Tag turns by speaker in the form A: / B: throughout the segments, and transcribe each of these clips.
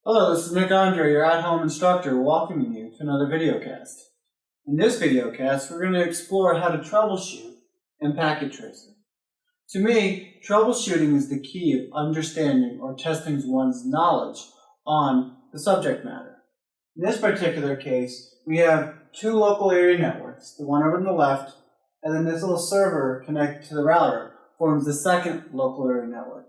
A: Hello, this is Nick Andre, your at-home instructor, welcoming you to another videocast. In this videocast, we're going to explore how to troubleshoot in Packet Tracer. To me, troubleshooting is the key of understanding or testing one's knowledge on the subject matter. In this particular case, we have two local area networks, the one over on the left, and then this little server connected to the router forms the second local area network.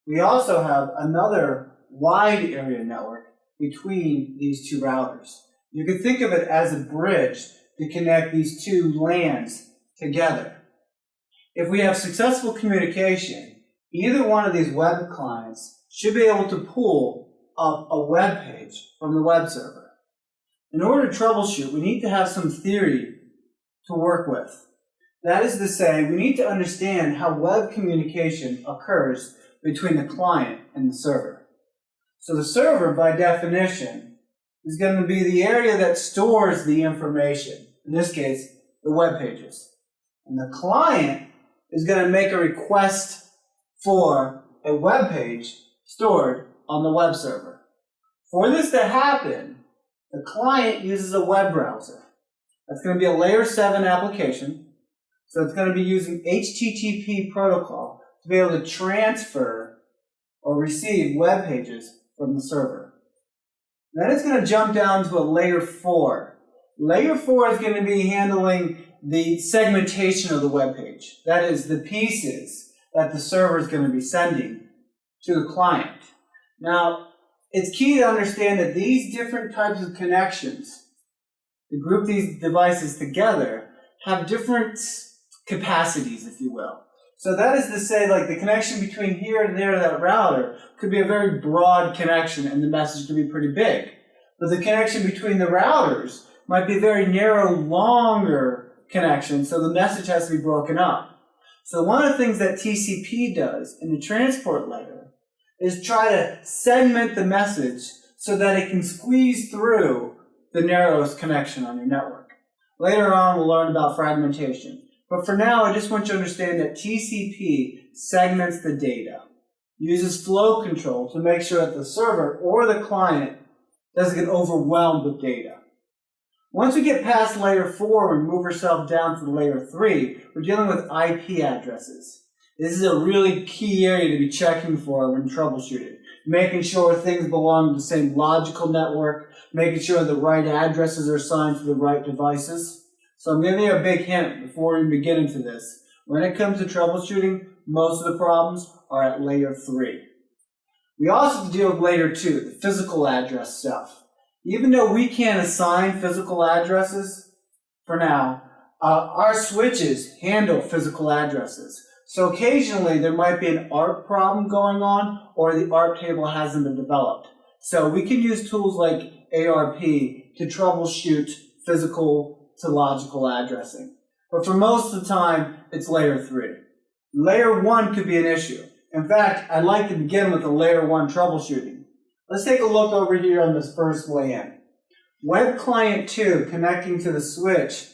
A: We also have another wide area network between these two routers. You can think of it as a bridge to connect these two LANs together. If we have successful communication, either one of these web clients should be able to pull up a web page from the web server. In order to troubleshoot, we need to have some theory to work with. That is to say, we need to understand how web communication occurs between the client and the server. So the server, by definition, is going to be the area that stores the information, in this case, the web pages. And the client is going to make a request for a web page stored on the web server. For this to happen, the client uses a web browser. That's going to be a layer 7 application. So it's going to be using HTTP protocol to be able to transfer or receive web pages from the server. Then it's going to jump down to a layer 4. Layer 4 is going to be handling the segmentation of the web page. That is, the pieces that the server is going to be sending to the client. Now, it's key to understand that these different types of connections, to group these devices together, have different capacities, if you will. So that is to say, like, the connection between here and there to that router could be a very broad connection and the message could be pretty big. But the connection between the routers might be a very narrow, longer connection, so the message has to be broken up. So one of the things that TCP does in the transport layer is try to segment the message so that it can squeeze through the narrowest connection on your network. Later on, we'll learn about fragmentation. But for now, I just want you to understand that TCP segments the data, uses flow control to make sure that the server or the client doesn't get overwhelmed with data. Once we get past layer 4 and move ourselves down to layer 3, we're dealing with IP addresses. This is a really key area to be checking for when troubleshooting. Making sure things belong to the same logical network, making sure the right addresses are assigned to the right devices. So I'm giving you a big hint before we begin into this. When it comes to troubleshooting, most of the problems are at layer 3. We also have to deal with layer 2, the physical address stuff. Even though we can't assign physical addresses for now, our switches handle physical addresses. So occasionally there might be an ARP problem going on, or the ARP table hasn't been developed. So we can use tools like ARP to troubleshoot physical to logical addressing. But for most of the time, it's layer 3. Layer 1 could be an issue. In fact, I'd like to begin with the layer 1 troubleshooting. Let's take a look over here on this first LAN. Web client 2 connecting to the switch.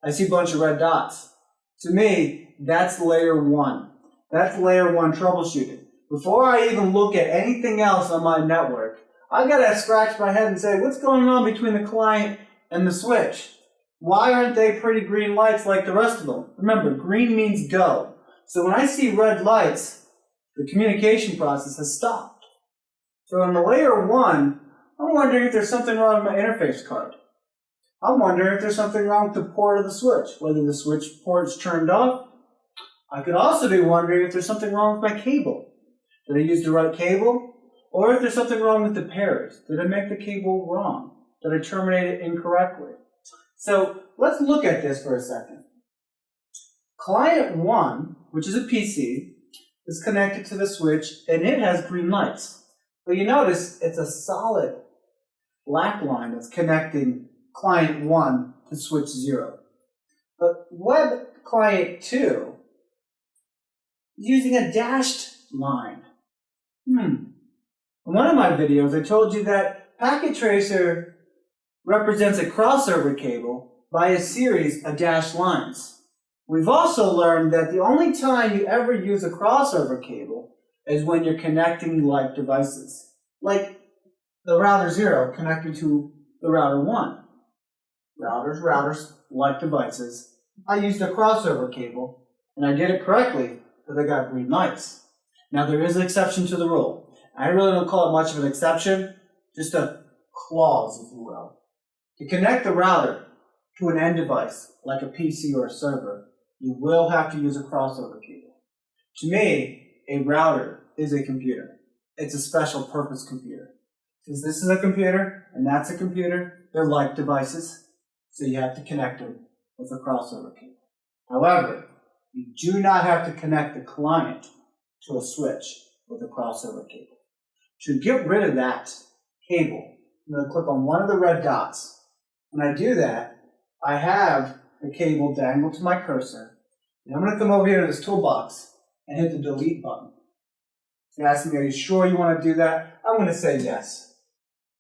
A: I see a bunch of red dots. To me, that's layer 1. That's layer 1 troubleshooting. Before I even look at anything else on my network, I've got to scratch my head and say, what's going on between the client and the switch? Why aren't they pretty green lights like the rest of them? Remember, green means go. So when I see red lights, the communication process has stopped. So in the layer 1, I'm wondering if there's something wrong with my interface card. I'm wondering if there's something wrong with the port of the switch, whether the switch port's turned off. I could also be wondering if there's something wrong with my cable. Did I use the right cable? Or if there's something wrong with the pairs. Did I make the cable wrong? Did I terminate it incorrectly? So let's look at this for a second. Client 1, which is a PC, is connected to the switch and it has green lights. But you notice it's a solid black line that's connecting client 1 to switch 0. But web client 2 is using a dashed line. In one of my videos, I told you that Packet Tracer represents a crossover cable by a series of dashed lines. We've also learned that the only time you ever use a crossover cable is when you're connecting like devices. Like the router 0 connected to the router 1. Routers, like devices. I used a crossover cable, and I did it correctly because I got green lights. Now there is an exception to the rule. I really don't call it much of an exception, just a clause, if you will. To connect the router to an end device, like a PC or a server, you will have to use a crossover cable. To me, a router is a computer. It's a special purpose computer. Since this is a computer and that's a computer, they're like devices, so you have to connect them with a crossover cable. However, you do not have to connect the client to a switch with a crossover cable. To get rid of that cable, I'm going to click on one of the red dots. When I do that, I have the cable dangled to my cursor. And I'm going to come over here to this toolbox and hit the delete button. It's asking me, are you sure you want to do that? I'm going to say yes.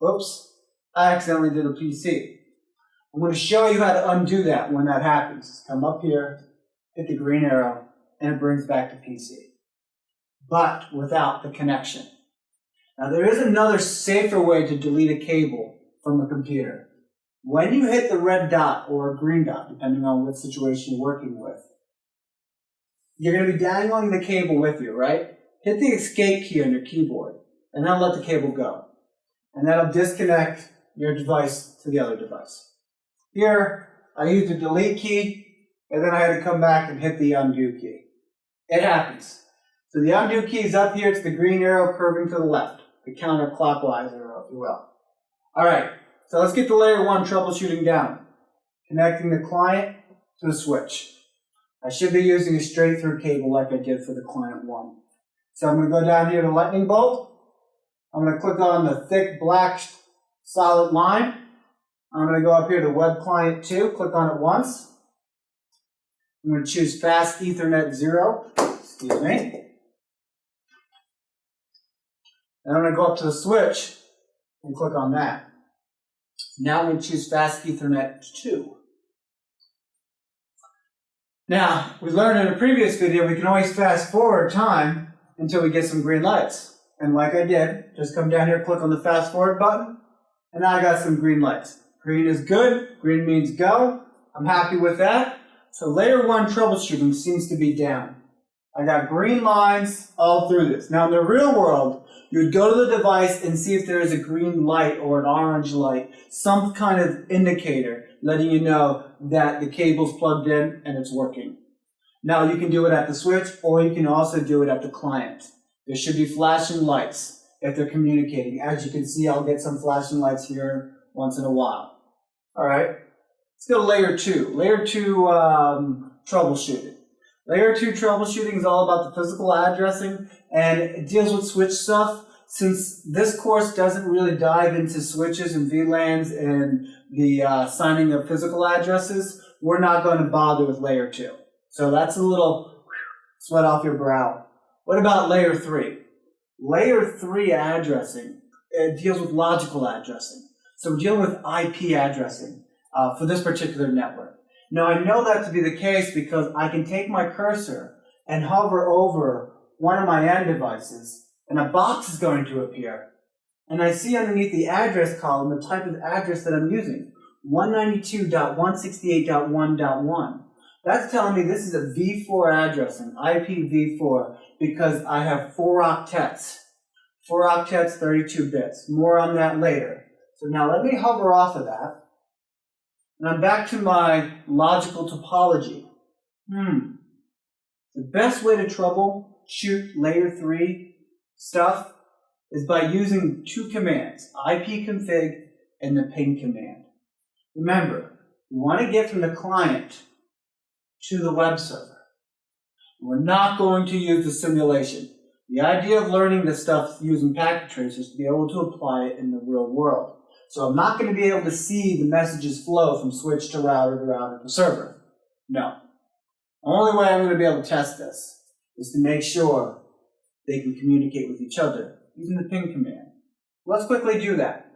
A: Oops, I accidentally did a PC. I'm going to show you how to undo that when that happens. Just come up here, hit the green arrow, and it brings back to PC. But without the connection. Now there is another safer way to delete a cable from a computer. When you hit the red dot or a green dot, depending on what situation you're working with, you're going to be dangling the cable with you, right? Hit the escape key on your keyboard, and that'll let the cable go. And that'll disconnect your device to the other device. Here, I used the delete key, and then I had to come back and hit the undo key. It happens. So the undo key is up here. It's the green arrow curving to the left, the counterclockwise arrow, if you will. All right, so let's get the layer 1 troubleshooting down. Connecting the client to the switch. I should be using a straight through cable like I did for the client 1. So I'm going to go down here to lightning bolt. I'm going to click on the thick black solid line. I'm going to go up here to web client 2, click on it once. I'm going to choose fast Ethernet 0, excuse me. And I'm going to go up to the switch and click on that. Now I'm going to choose fast Ethernet 2. Now, we learned in a previous video we can always fast forward time until we get some green lights. And like I did, just come down here, click on the fast forward button, and now I got some green lights. Green is good, green means go. I'm happy with that. So layer 1 troubleshooting seems to be down. I got green lines all through this. Now in the real world, you would go to the device and see if there is a green light or an orange light, some kind of indicator letting you know that the cable's plugged in and it's working. Now you can do it at the switch, or you can also do it at the client. There should be flashing lights if they're communicating. As you can see, I'll get some flashing lights here once in a while. All right, let's go to layer 2. Layer 2 troubleshooting. Layer 2 troubleshooting is all about the physical addressing, and it deals with switch stuff. Since this course doesn't really dive into switches and VLANs and the signing of physical addresses, we're not going to bother with layer 2. So that's a little sweat off your brow. What about layer 3? Layer 3 addressing, it deals with logical addressing. So we're dealing with IP addressing for this particular network. Now I know that to be the case because I can take my cursor and hover over one of my end devices, and a box is going to appear. And I see underneav the address column the type of address that I'm using, 192.168.1.1. That's telling me this is a v4 addressing, IPv4, because I have 4 octets. 4 octets, 32 bits. More on that later. So now let me hover off of that. And I'm back to my logical topology. The best way to troubleshoot layer 3 stuff is by using 2 commands, ipconfig and the ping command. Remember, we want to get from the client to the web server. We're not going to use the simulation. The idea of learning this stuff using packet tracers is to be able to apply it in the real world. So I'm not going to be able to see the messages flow from switch to router to router to server. No. The only way I'm going to be able to test this is to make sure they can communicate with each other using the ping command. Let's quickly do that.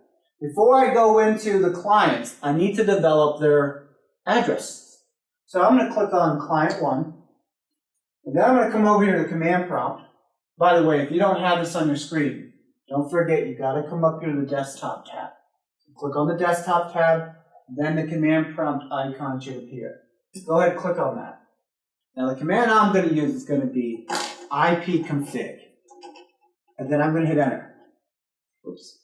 A: Before I go into the clients, I need to develop their addresses. So I'm going to click on client 1. And then I'm going to come over here to the command prompt. By the way, if you don't have this on your screen, don't forget you got to come up here to the desktop tab. Click on the desktop tab, then the command prompt icon should appear. Go ahead and click on that. Now the command I'm going to use is going to be ipconfig. And then I'm going to hit enter. Oops.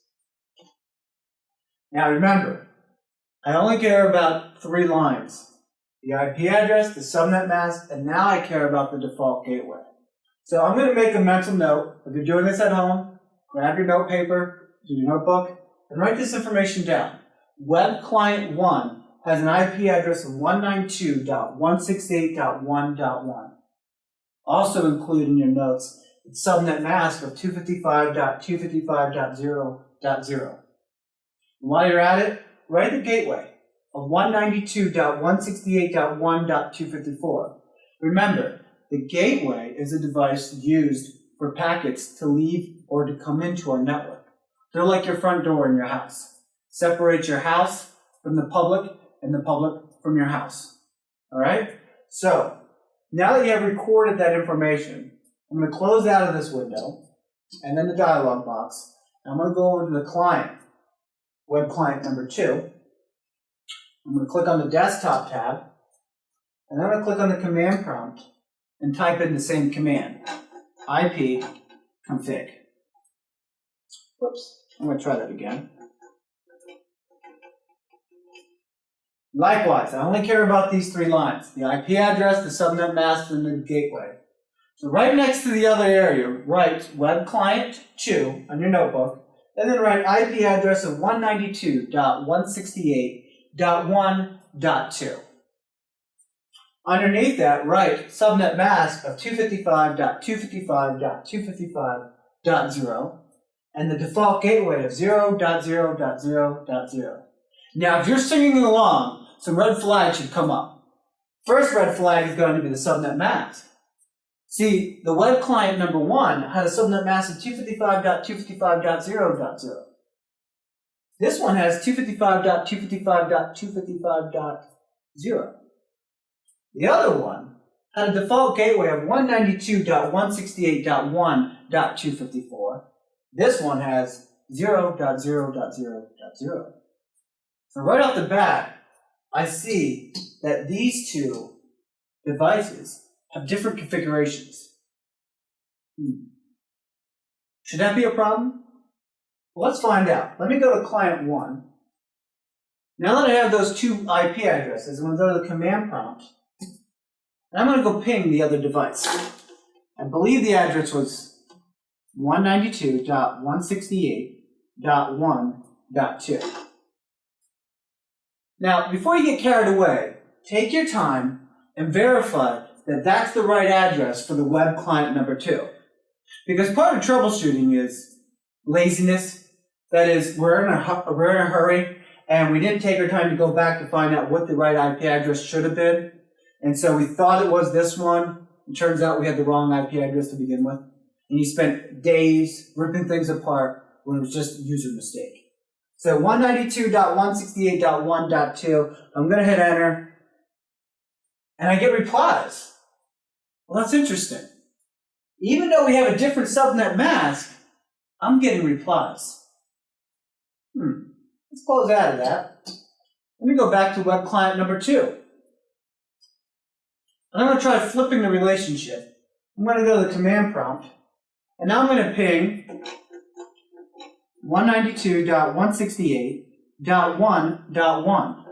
A: Now remember, I only care about 3 lines. The IP address, the subnet mask, and now I care about the default gateway. So I'm going to make a mental note. If you're doing this at home, grab your note paper, do your notebook, and write this information down. Web client 1 has an IP address of 192.168.1.1. Also include in your notes the subnet mask of 255.255.0.0. And while you're at it, write the gateway of 192.168.1.254. Remember, the gateway is a device used for packets to leave or to come into our network. They're like your front door in your house. Separate your house from the public and the public from your house. All right? So, now that you have recorded that information, I'm going to close out of this window and then the dialog box. I'm going to go over to the client, web client number 2. I'm going to click on the desktop tab, and then I'm going to click on the command prompt and type in the same command, ipconfig. Whoops, I'm going to try that again. Likewise, I only care about these 3 lines, the IP address, the subnet mask, and the gateway. So right next to the other area, write web client 2 on your notebook, and then write IP address of 192.168.1.2. Underneath that, write subnet mask of 255.255.255.0 and the default gateway of 0.0.0.0. Now, if you're singing along, some red flags should come up. First red flag is going to be the subnet mask. See, the web client number 1 had a subnet mask of 255.255.0.0. This one has 255.255.255.0. The other one had a default gateway of 192.168.1.254. This one has 0.0.0.0. So right off the bat, I see that these 2 devices have different configurations. Should that be a problem? Well, let's find out. Let me go to client 1. Now that I have those 2 IP addresses, I'm going to go to the command prompt, and I'm going to go ping the other device. I believe the address was 192.168.1.2. Now, before you get carried away, take your time and verify that that's the right address for the web client number 2. Because part of troubleshooting is laziness. That is, we're in a hurry, and we didn't take our time to go back to find out what the right IP address should have been. And so we thought it was this one. It turns out we had the wrong IP address to begin with. And you spent days ripping things apart when it was just a user mistake. So 192.168.1.2, I'm going to hit enter, and I get replies. Well, that's interesting. Even though we have a different subnet mask, I'm getting replies. Let's close out of that. Let me go back to web client number 2. And I'm going to try flipping the relationship. I'm going to go to the command prompt, and now I'm going to ping 192.168.1.1.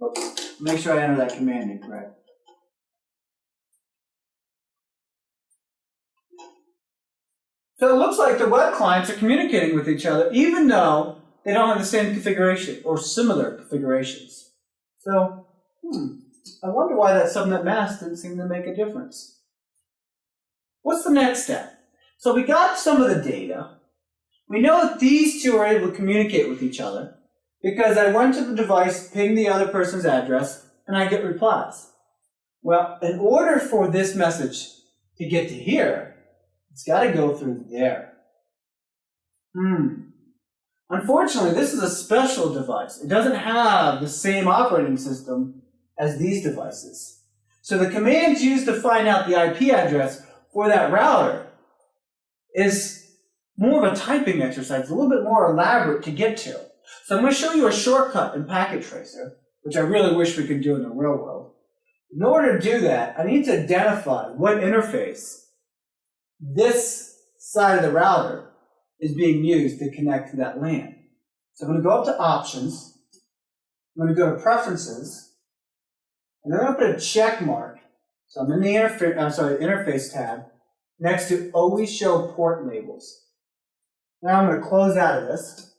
A: Oops, make sure I enter that command incorrect. So it looks like the web clients are communicating with each other, even though they don't have the same configuration or similar configurations. So, I wonder why that subnet mask didn't seem to make a difference. What's the next step? So we got some of the data. We know that these 2 are able to communicate with each other because I went to the device, pinged the other person's address, and I get replies. Well, in order for this message to get to here, it's got to go through there. Unfortunately, this is a special device. It doesn't have the same operating system as these devices. So the commands used to find out the IP address for that router is more of a typing exercise, a little bit more elaborate to get to. So I'm going to show you a shortcut in Packet Tracer, which I really wish we could do in the real world. In order to do that, I need to identify what interface this side of the router is being used to connect to that LAN. So I'm going to go up to Options, I'm going to go to Preferences, and then I'm going to put a check mark. So I'm in the Interface tab, next to Always Show Port Labels. Now I'm going to close out of this.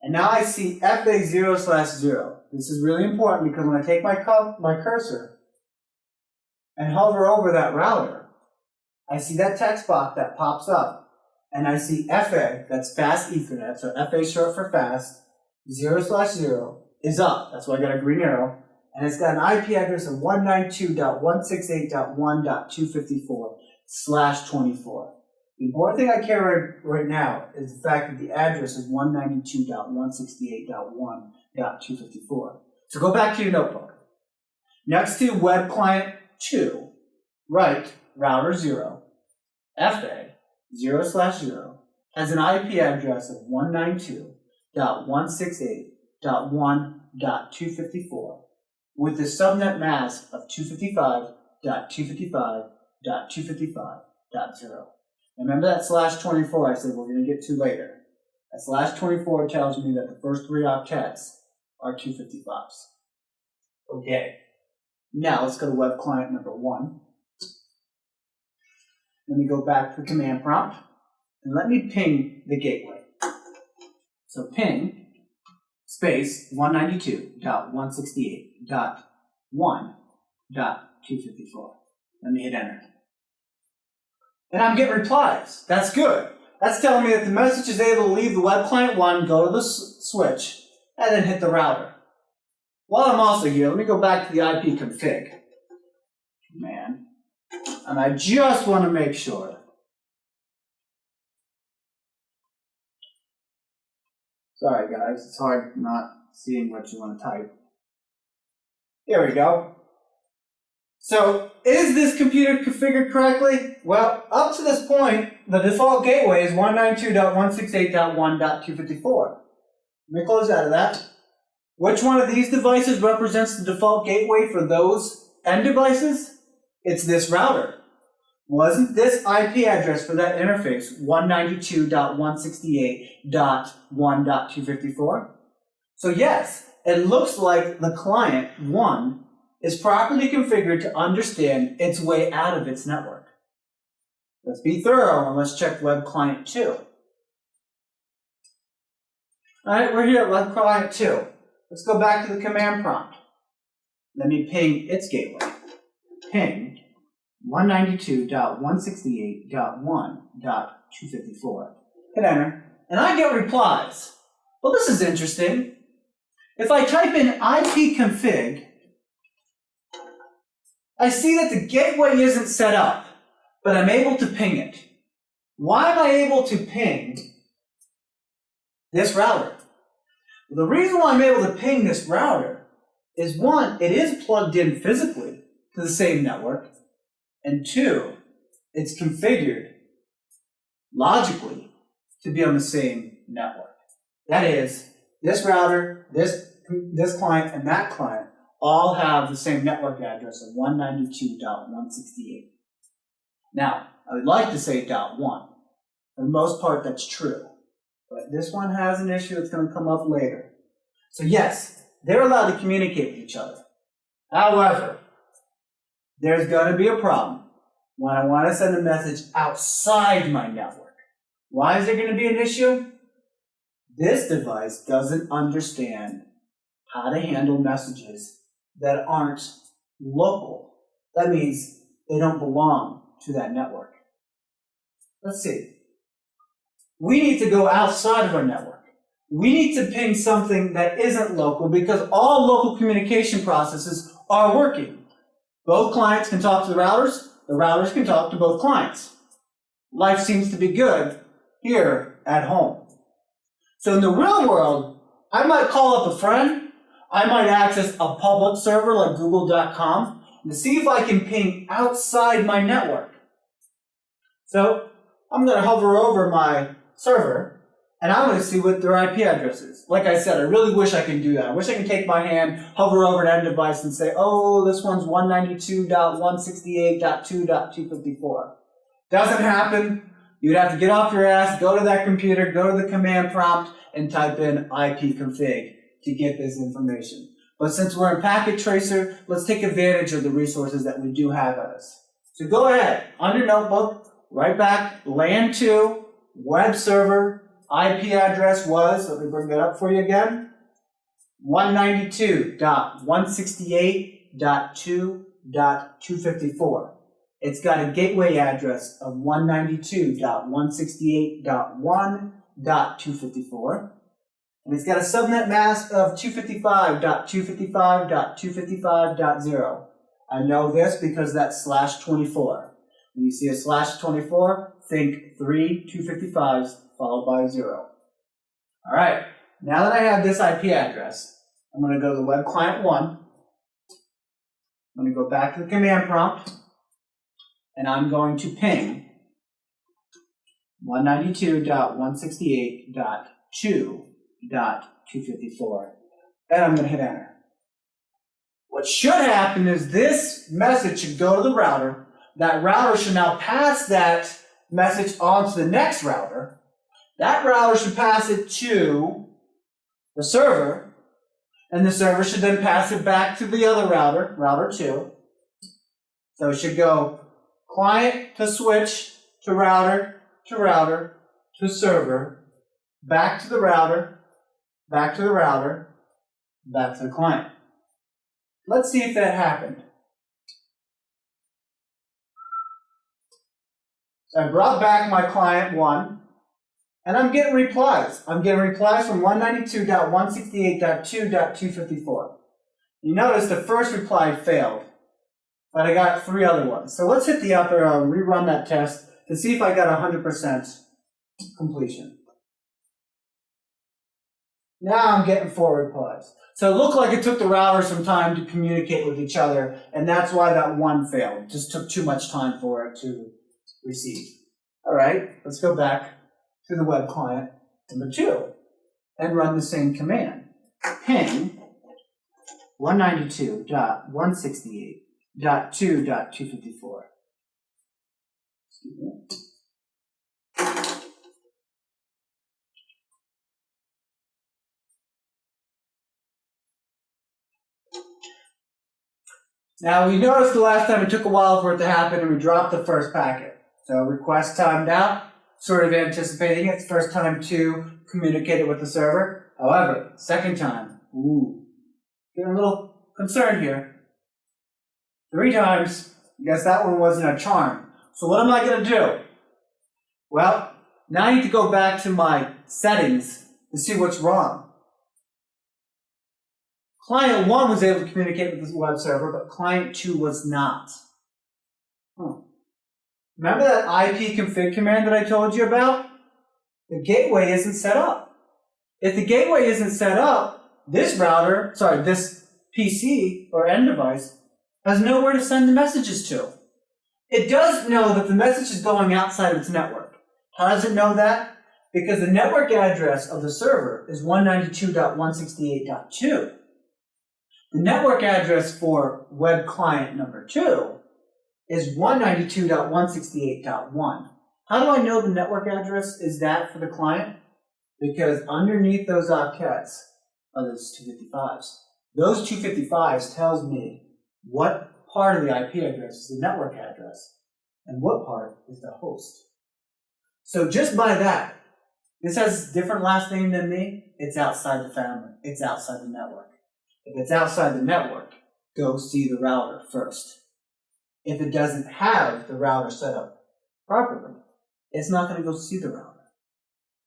A: And now I see FA0/0. This is really important because when I take my cursor and hover over that router, I see that text box that pops up. And I see FA, that's Fast Ethernet, so FA is short for Fast, 0/0 is up. That's why I got a green arrow. And it's got an IP address of 192.168.1.254/24. The important thing I care right now is the fact that the address is 192.168.1.254. So go back to your notebook. Next to Web Client 2, write router 0, FA 0/0 has an IP address of 192.168.1.254 with the subnet mask of 255.255.255.0. Remember that /24 I said we're going to get to later. That /24 tells me that the first 3 octets are 255s. Okay. Now let's go to web client number 1. Let me go back to the command prompt and let me ping the gateway. So ping space 192.168.1.254. Let me hit enter. And I'm getting replies. That's good. That's telling me that the message is able to leave the web client 1, go to the switch, and then hit the router. While I'm also here, let me go back to the IP config. Man. And I just want to make sure. Sorry guys, it's hard not seeing what you want to type. Here we go. So, is this computer configured correctly? Well, up to this point, the default gateway is 192.168.1.254. Let me close out of that. Which one of these devices represents the default gateway for those end devices? It's this router. Wasn't this IP address for that interface 192.168.1.254? So yes, it looks like the client 1 is properly configured to understand its way out of its network. Let's be thorough and let's check web client 2. Alright, we're here at web client 2. Let's go back to the command prompt. Let me ping its gateway. Ping 192.168.1.254. Hit enter, and I get replies. Well, this is interesting. If I type in ipconfig, I see that the gateway isn't set up, but I'm able to ping it. Why am I able to ping this router? Well, the reason why I'm able to ping this router is 1, it is plugged in physically to the same network, and 2, it's configured logically to be on the same network. That is, this router, this client, and that client all have the same network address of 192.168. Now, I would like to say .1. For the most part, that's true. But this one has an issue that's going to come up later. So yes, they're allowed to communicate with each other. However, there's going to be a problem when I want to send a message outside my network. Why is there going to be an issue? This device doesn't understand how to handle messages that aren't local. That means they don't belong to that network. Let's see. We need to go outside of our network. We need to ping something that isn't local because all local communication processes are working. Both clients can talk to the routers can talk to both clients. Life seems to be good here at home. So in the real world, I might call up a friend, I might access a public server like google.com to see if I can ping outside my network. So I'm going to hover over my server, and I'm going to see what their IP address is. Like I said, I really wish I could do that. I wish I could take my hand, hover over that device, and say, oh, this one's 192.168.2.254. Doesn't happen. You'd have to get off your ass, go to that computer, go to the command prompt, and type in ipconfig to get this information. But since we're in Packet Tracer, let's take advantage of the resources that we do have at us. So go ahead, on your notebook, right back, LAN 2, web server, IP address was, let me bring that up for you again, 192.168.2.254. It's got a gateway address of 192.168.1.254. And it's got a subnet mask of 255.255.255.0. I know this because that's /24. When you see a /24, think 3 255s followed by 0. All right, now that I have this IP address, I'm going to go to the web client 1. I'm going to go back to the command prompt, and I'm going to ping 192.168.2.254, and I'm going to hit enter. What should happen is this message should go to the router. That router should now pass that message on to the next router. That router should pass it to the server, and the server should then pass it back to the other router, router 2. So it should go client to switch to router to server, back to the router, back to the router, back to the client. Let's see if that happened. So I brought back my client 1, and I'm getting replies. I'm getting replies from 192.168.2.254. You notice the first reply failed, but I got 3 other ones. So let's hit the up arrow and rerun that test to see if I got 100% completion. Now I'm getting 4 replies. So it looked like it took the router some time to communicate with each other, and that's why that 1 failed. It just took too much time for it to receive. All right, let's go back to the web client number 2 and run the same command. Ping 192.168.2.254. Excuse me. Now, we noticed the last time it took a while for it to happen and we dropped the first packet. So request timed out, sort of anticipating it's first time to communicate it with the server. However, second time, getting a little concerned here. 3 times, I guess that one wasn't a charm. So what am I going to do? Well, now I need to go back to my settings to see what's wrong. Client 1 was able to communicate with the web server, but client 2 was not. Remember that ipconfig command that I told you about? The gateway isn't set up. If the gateway isn't set up, this PC or end device has nowhere to send the messages to. It does know that the message is going outside of its network. How does it know that? Because the network address of the server is 192.168.2. The network address for web client number 2 is 192.168.1. How do I know the network address is that for the client? Because underneath those octets are those 255s. Those 255s tells me what part of the IP address is the network address and what part is the host. So just by that, this has a different last name than me. It's outside the family. It's outside the network. If it's outside the network, go see the router first. If it doesn't have the router set up properly, it's not going to go see the router.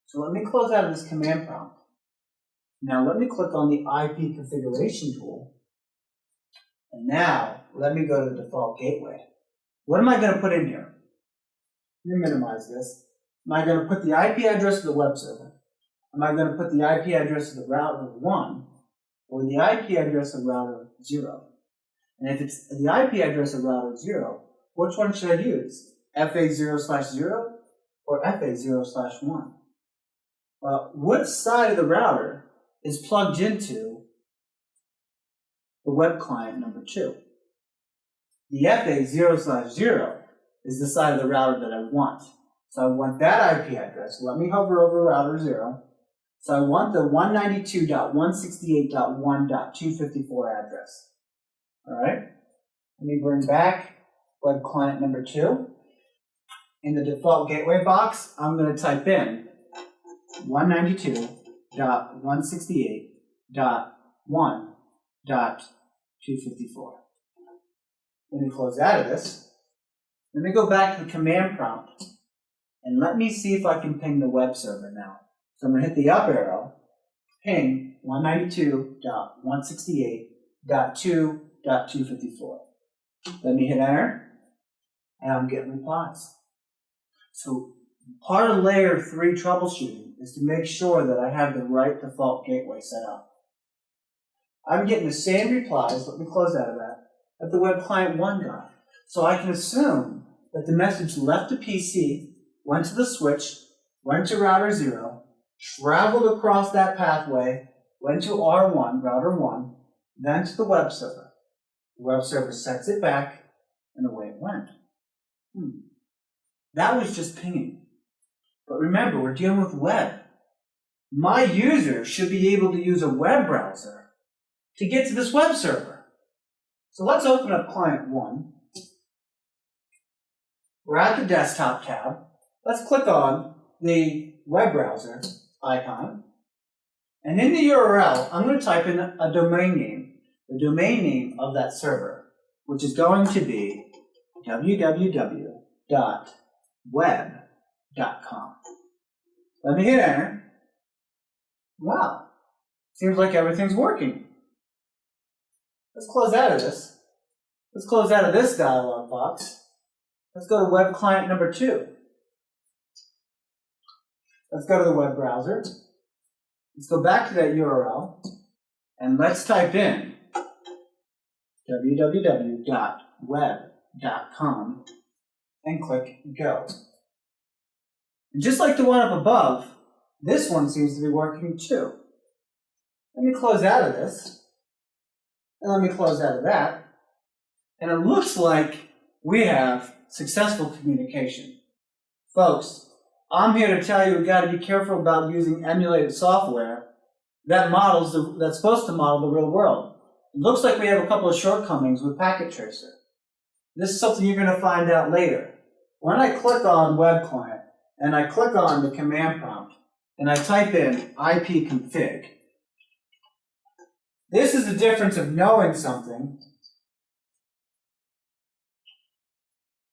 A: So let me close out of this command prompt. Now let me click on the IP configuration tool. And now let me go to the default gateway. What am I going to put in here? Let me minimize this. Am I going to put the IP address of the web server? Am I going to put the IP address of the router 1? Or the IP address of router 0? And if it's the IP address of router 0, which one should I use? FA0/0 or FA0/1. Which side of the router is plugged into the web client number 2? The FA0/0 is the side of the router that I want. So I want that IP address. Let me hover over router 0. So I want the 192.168.1.254 address. All right? Let me bring back web client number 2. In the default gateway box, I'm going to type in 192.168.1.254. Let me close out of this. Let me go back to the command prompt, and let me see if I can ping the web server now. So I'm going to hit the up arrow, ping 192.168.2.254. Let me hit enter, and I'm getting replies. So part of layer 3 troubleshooting is to make sure that I have the right default gateway set up. I'm getting the same replies, let me close out of that, that the web client 1 got. So I can assume that the message left the PC, went to the switch, went to router 0, traveled across that pathway, went to R1, router 1, then to the web server. The web server sets it back, and away it went. That was just pinging. But remember, we're dealing with web. My user should be able to use a web browser to get to this web server. So let's open up client 1. We're at the desktop tab. Let's click on the web browser icon. And in the URL, I'm going to type in a domain name, the domain name of that server, which is going to be www.web.com. Let me hit enter. Wow, seems like everything's working. Let's close out of this. Let's close out of this dialog box. Let's go to web client number 2. Let's go to the web browser. Let's go back to that URL, and let's type in www.web.com and click go. And just like the one up above, this one seems to be working too. Let me close out of this, and let me close out of that, and it looks like we have successful communication. Folks, I'm here to tell you we've got to be careful about using emulated software that's supposed to model the real world. It looks like we have a couple of shortcomings with Packet Tracer. This is something you're going to find out later. When I click on Web Client, and I click on the command prompt, and I type in ipconfig, this is the difference of knowing something,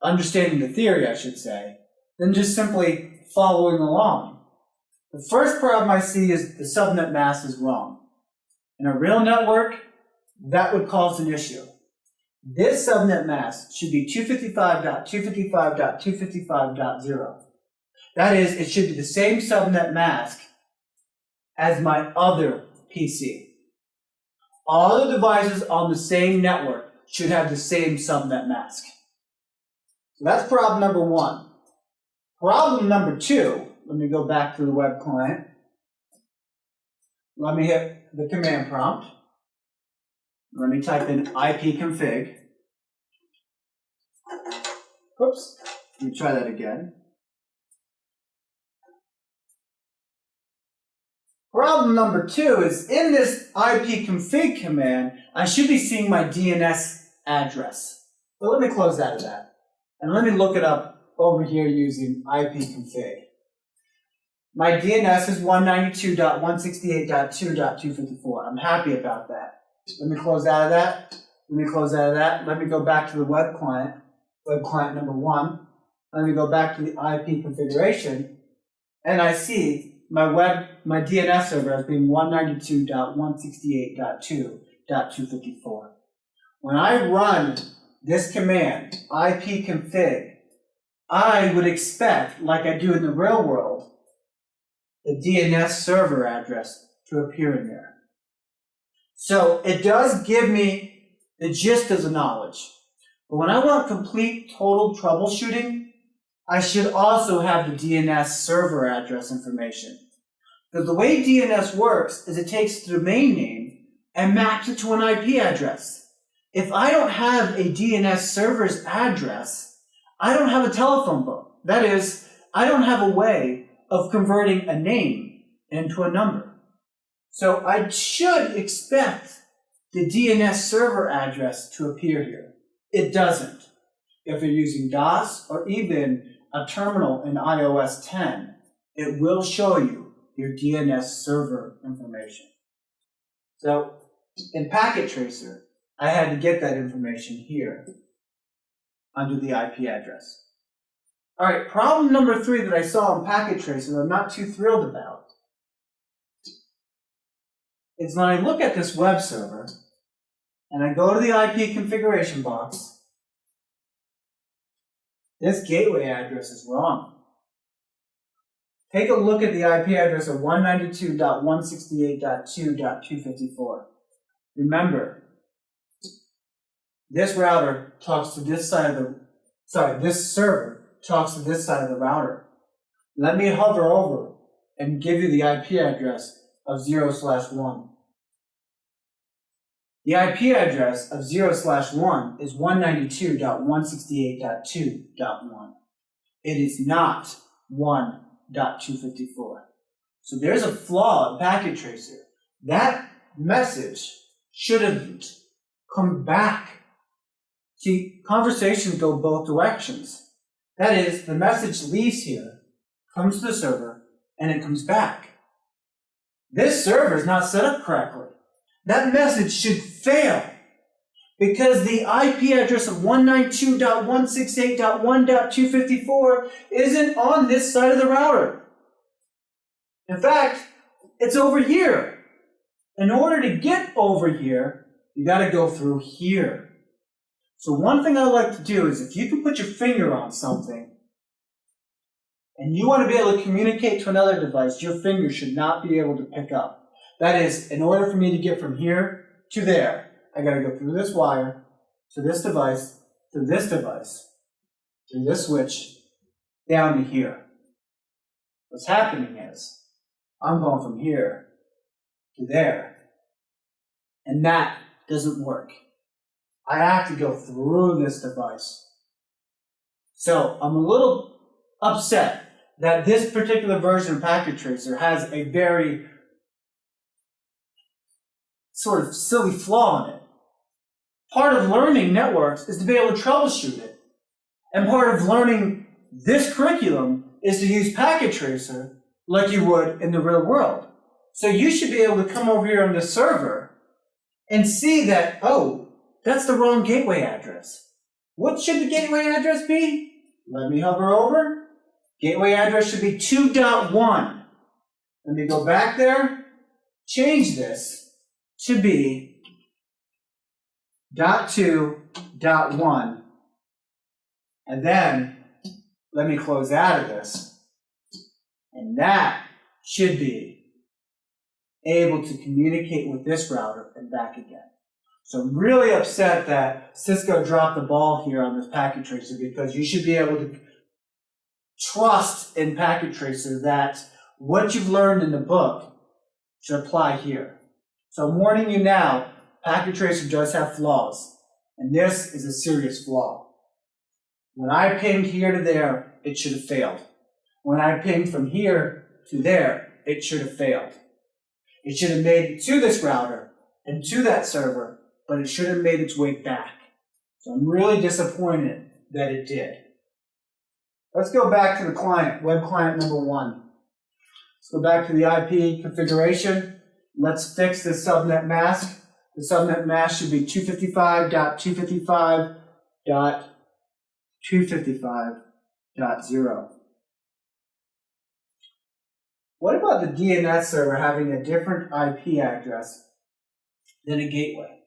A: understanding the theory, I should say, than just simply following along. The first problem I see is the subnet mask is wrong. In a real network, that would cause an issue. This subnet mask should be 255.255.255.0. That is, it should be the same subnet mask as my other PC. All the devices on the same network should have the same subnet mask. So that's problem number 1. Problem number 2, let me go back to the web client. Let me hit the command prompt. Let me type in ipconfig. Oops, let me try that again. Problem number 2 is in this ipconfig command, I should be seeing my DNS address. But let me close out of that. And let me look it up over here using ipconfig. My DNS is 192.168.2.254. I'm happy about that. Let me close out of that. Let me close out of that. Let me go back to the web client number 1. Let me go back to the IP configuration, and I see my DNS server as being 192.168.2.254. When I run this command, ipconfig, I would expect, like I do in the real world, the DNS server address to appear in there. So it does give me the gist of the knowledge. But when I want complete, total troubleshooting, I should also have the DNS server address information. Because the way DNS works is it takes the domain name and maps it to an IP address. If I don't have a DNS server's address, I don't have a telephone book. That is, I don't have a way of converting a name into a number. So I should expect the DNS server address to appear here. It doesn't. If you're using DOS or even a terminal in iOS 10, it will show you your DNS server information. So in Packet Tracer, I had to get that information here under the IP address. All right, problem number 3 that I saw in Packet Tracer that I'm not too thrilled about is when I look at this web server and I go to the IP configuration box, this gateway address is wrong. Take a look at the IP address of 192.168.2.254. Remember, this router talks to this side of the, this server talks to this side of the router. Let me hover over and give you the IP address of 0/1. The IP address of 0/1 is 192.168.2.1. It is not 1.254. So there's a flaw in Packet Tracer. That message should have come back. See, conversations go both directions. That is, the message leaves here, comes to the server, and it comes back. This server is not set up correctly. That message should fail because the IP address of 192.168.1.254 isn't on this side of the router. In fact, it's over here. In order to get over here, you got to go through here. So one thing I like to do is if you can put your finger on something and you want to be able to communicate to another device, your finger should not be able to pick up. That is, in order for me to get from here to there, I got to go through this wire, to this device, to this device, to this switch, down to here. What's happening is, I'm going from here to there, and that doesn't work. I have to go through this device. So I'm a little upset that this particular version of Packet Tracer has a very sort of silly flaw in it. Part of learning networks is to be able to troubleshoot it. And part of learning this curriculum is to use Packet Tracer like you would in the real world. So you should be able to come over here on the server and see that, oh, that's the wrong gateway address. What should the gateway address be? Let me hover over. Gateway address should be 2.1. Let me go back there, change this to be .2.1, and then let me close out of this, and that should be able to communicate with this router and back again. So I'm really upset that Cisco dropped the ball here on this Packet Tracer because you should be able to trust in Packet Tracer that what you've learned in the book should apply here. So I'm warning you now, Packet Tracer does have flaws, and this is a serious flaw. When I pinged here to there, it should have failed. When I pinged from here to there, it should have failed. It should have made it to this router and to that server, but it should have made its way back. So I'm really disappointed that it did. Let's go back to the client, web client number 1. Let's go back to the IP configuration. Let's fix the subnet mask. The subnet mask should be 255.255.255.0. What about the DNS server having a different IP address than a gateway?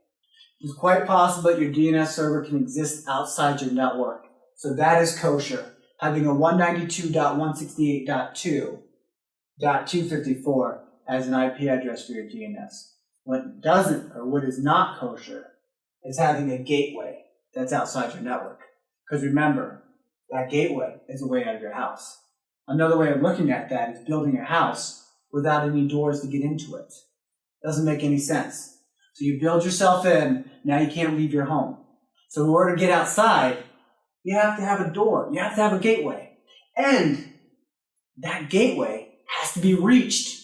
A: It's quite possible that your DNS server can exist outside your network. So that is kosher. Having a 192.168.2.254 as an IP address for your DNS. What doesn't, or what is not kosher, is having a gateway that's outside your network. Because remember, That gateway is a way out of your house. Another way of looking at that is building a house without any doors to get into it. Doesn't make any sense. So you build yourself in, now you can't leave your home. So in order to get outside, you have to have a door. You have to have a gateway. And that gateway has to be reached.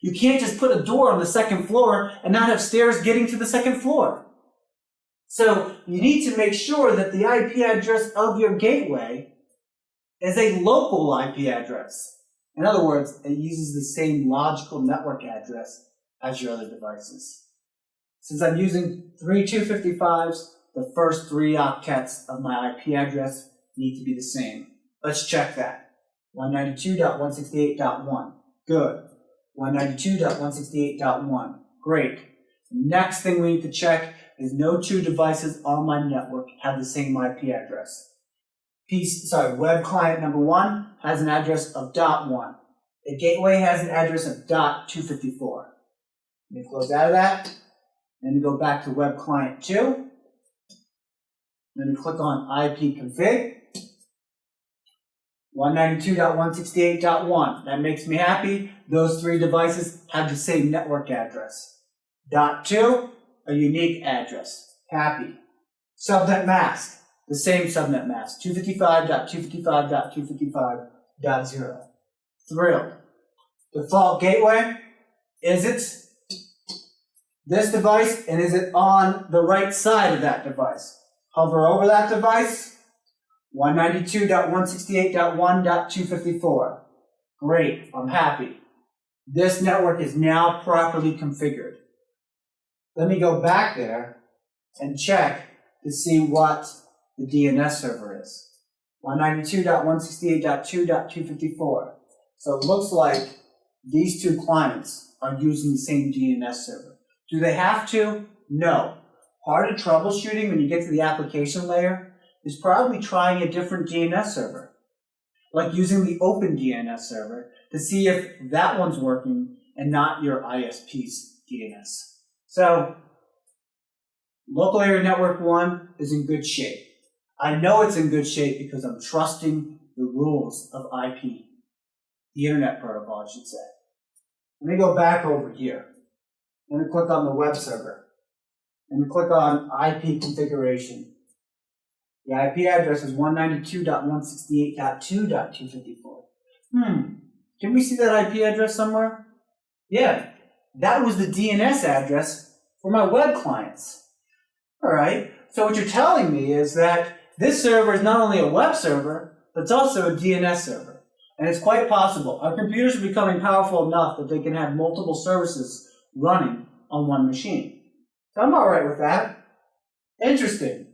A: You can't just put a door on the second floor and not have stairs getting to the second floor. So you need to make sure that the IP address of your gateway is a local IP address. In other words, it uses the same logical network address as your other devices. Since I'm using 3 255s, the first 3 octets of my IP address need to be the same. Let's check that. 192.168.1. Good. 192.168.1. Great. Next thing we need to check is no 2 devices on my network have the same IP address. Web client number 1 has an address of .1. The gateway has an address of .254. Let me close out of that. Then go back to web client 2. Then we click on IP config. 192.168.1. That makes me happy. Those 3 devices have the same network address. .2, a unique address. Happy. Subnet mask, the same subnet mask. 255.255.255.0. Thrilled. Default gateway, is it this device, and is it on the right side of that device? Hover over that device. 192.168.1.254. Great, I'm happy. This network is now properly configured. Let me go back there and check to see what the DNS server is. 192.168.2.254. So it looks like these 2 clients are using the same DNS server. Do they have to? No. Part of troubleshooting when you get to the application layer is probably trying a different DNS server, like using the open DNS server to see if that one's working and not your ISP's DNS. So, local area network 1 is in good shape. I know it's in good shape because I'm trusting the rules of IP, the Internet Protocol, I should say. Let me go back over here. Let me click on the web server. Let me click on IP configuration. The IP address is 192.168.2.254. Can we see that IP address somewhere? Yeah, that was the DNS address for my web clients. All right, so what you're telling me is that this server is not only a web server, but it's also a DNS server. And it's quite possible. Our computers are becoming powerful enough that they can have multiple services running on one machine. So I'm all right with that. Interesting.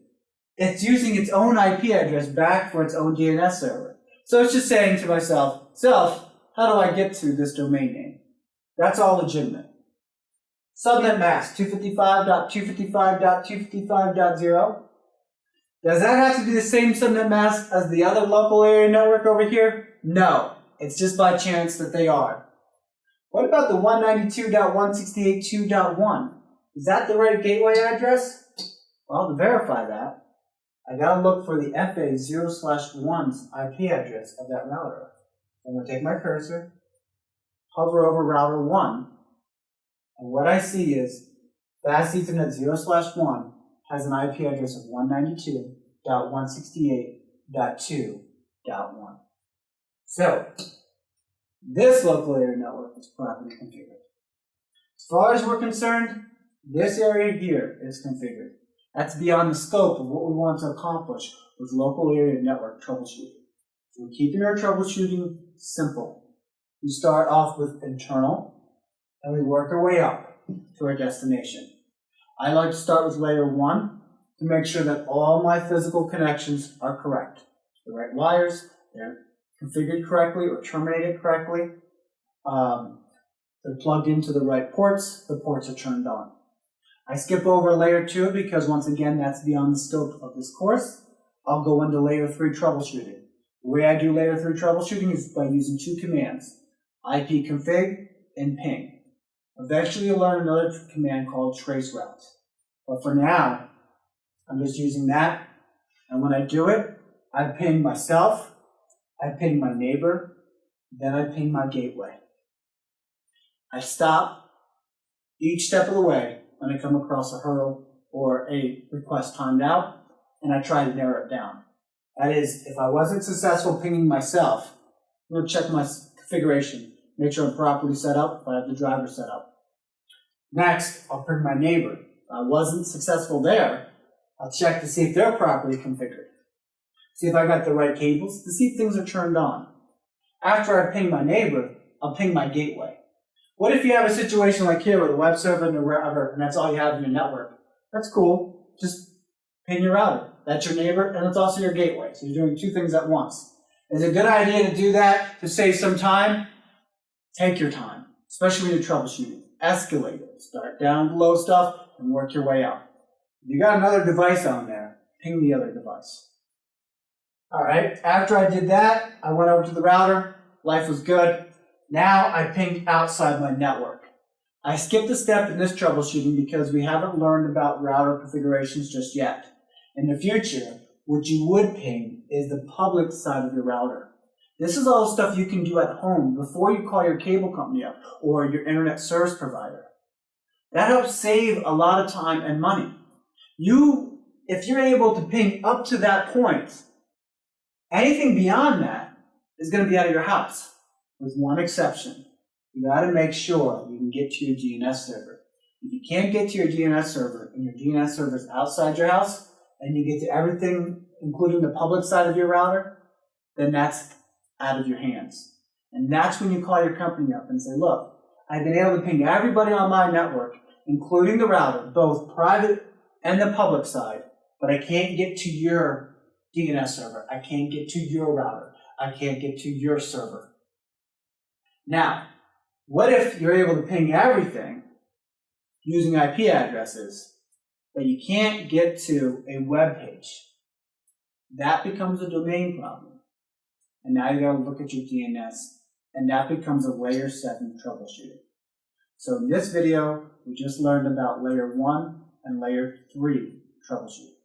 A: It's using its own IP address back for its own DNS server. So it's just saying to myself, self, how do I get to this domain name? That's all legitimate. Subnet mask, 255.255.255.0. Does that have to be the same subnet mask as the other local area network over here? No. It's just by chance that they are. What about the 192.168.2.1? Is that the right gateway address? Well, to verify that, I gotta look for the FA0/1's IP address of that router. I'm gonna take my cursor, hover over router 1, and what I see is Fast Ethernet 0/1 has an IP address of 192.168.2.1. So, this local area network is properly configured. As far as we're concerned, this area here is configured. That's beyond the scope of what we want to accomplish with local area network troubleshooting. So we're keeping our troubleshooting simple. We start off with internal, and we work our way up to our destination. I like to start with layer 1 to make sure that all my physical connections are correct. The right wires, they're configured correctly or terminated correctly. They're plugged into the right ports, the ports are turned on. I skip over layer 2 because once again that's beyond the scope of this course. I'll go into layer 3 troubleshooting. The way I do layer 3 troubleshooting is by using 2 commands, ipconfig and ping. Eventually you'll learn another command called traceroute. But for now, I'm just using that, and when I do it, I ping myself, I ping my neighbor, then I ping my gateway. I stop each step of the way when I come across a hurdle or a request timed out, and I try to narrow it down. That is, if I wasn't successful pinging myself, I'm going to check my configuration, make sure I'm properly set up, if I have the driver set up. Next, I'll ping my neighbor. If I wasn't successful there, I'll check to see if they're properly configured. See if I got the right cables, to see if things are turned on. After I ping my neighbor, I'll ping my gateway. What if you have a situation like here with a web server and a router, and that's all you have in your network? That's cool. Just ping your router. That's your neighbor, and it's also your gateway. So you're doing two things at once. Is it a good idea to do that to save some time? Take your time, especially when you're troubleshooting. Escalate it. Start down below stuff and work your way up. If you got another device on there, ping the other device. All right, after I did that, I went over to the router. Life was good. Now I pinged outside my network. I skipped a step in this troubleshooting because we haven't learned about router configurations just yet. In the future, what you would ping is the public side of your router. This is all stuff you can do at home before you call your cable company up or your internet service provider. That helps save a lot of time and money. If you're able to ping up to that point, anything beyond that is going to be out of your house, with one exception. You got to make sure you can get to your DNS server. If you can't get to your DNS server and your DNS server is outside your house, and you get to everything, including the public side of your router, then that's out of your hands. And that's when you call your company up and say, look, I've been able to ping everybody on my network, including the router, both private and the public side, but I can't get to your DNS server. I can't get to your router. I can't get to your server. Now, what if you're able to ping everything using IP addresses, but you can't get to a web page? That becomes a domain problem. And now you got to look at your DNS, and that becomes a layer 7 troubleshooting. So in this video, we just learned about layer 1 and layer 3 troubleshooting.